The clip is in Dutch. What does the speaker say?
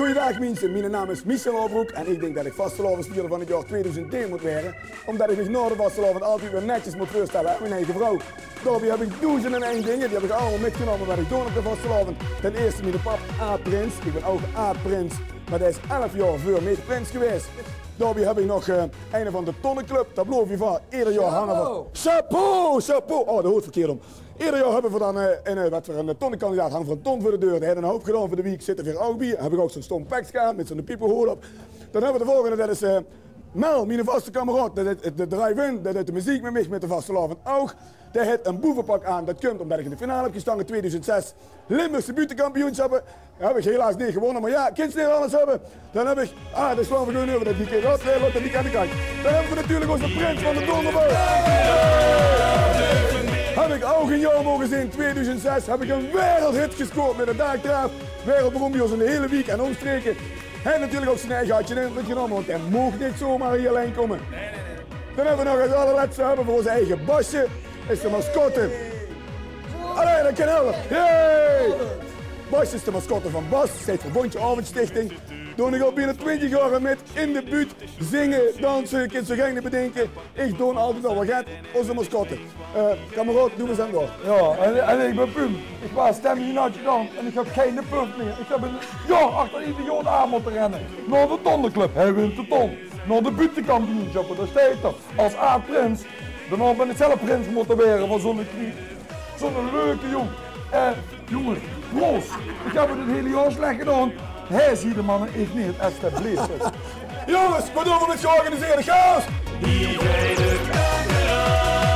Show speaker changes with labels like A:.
A: Goeiedag mensen, mijn naam is Michel Albroek en ik denk dat ik vastelavondspeler van het jaar 2010 moet werden. Omdat ik mich na de vastelavond altijd weer netjes moet voorstellen aan mijn eigen vrouw. Daarbij heb ik duizenden en één dingen, die heb ik allemaal metgenomen wat ik doe op de vastelavond. Ten eerste mijn pap Aad-Prins, ik ben ook Aad-Prins, maar hij is 11 jaar voor mij prins geweest. Daarbij heb ik nog een van de Tonnenclub, daar beloof je van, ieder jaar hangen we. Chapeau, chapeau, oh dat hoort verkeerd om. Ieder jaar hebben we dan een tonnenkandidaat hangen voor een ton voor de deur. Die hebben een hoop gedaan voor de week, zitten weer ook bij. Heb ik ook zo'n stom packs gehad met zo'n piepenhoorn op. Dan hebben we de volgende, dat is Mel, mijn vaste kameraad. Dat is de drive-in, dat is de muziek met mij, met de vastelavond ook. Die heeft een boevenpak aan, dat komt omdat ik in de finale heb gestaan in 2006. Limburgse buitenkampioenschappen. Heb ik helaas niet gewonnen, maar ja, kind niet alles hebben. Dan heb ik, dat slaan we gewoon over dat die keer dat die kan de kant. Dan hebben we natuurlijk onze prins van de Donderboog. Heb ik ook een jaar mogen zien, in 2006 heb ik een wereldhit gescoord met een dagtraaf. Wereldberoemd in de hele week en omstreken. Hij natuurlijk ook zijn eigen hartje in genomen, want hij mocht niet zomaar hier alleen komen. Dan hebben we nog als allerlaatste hebben voor onze eigen Basje, is de mascotte. Allee, dat kan helpen. Yay! Basje is de mascotte van Bas, steeds Verbondje Avondstichting. Doe ik al binnen 20 jaar met in de buurt zingen, dansen, kind zo gek bedenken. Ik doe altijd al wat gaat, onze mascotte. Kameraad, doe eens aan door.
B: Ja, en ik ben Pum. Ik was stemming uit gedaan en ik heb geen punt meer. Ik heb een jaar achter idioot aan moeten rennen. Naar de Tonnenclub, hij wint de ton. Naar de buitenkampioenschappen, daar staat er. Als Aad-Prins. Daarna ben ik zelf prins moeten worden van zo'n kriek. Zo'n leuke jongen. Jongen, los. Ik heb het hele jaar slecht gedaan. Hij ziet de mannen, ik niet, alsjeblieft.
A: Jongens, wat doen we met georganiseerde chaos?
C: Wie weet het elke dag.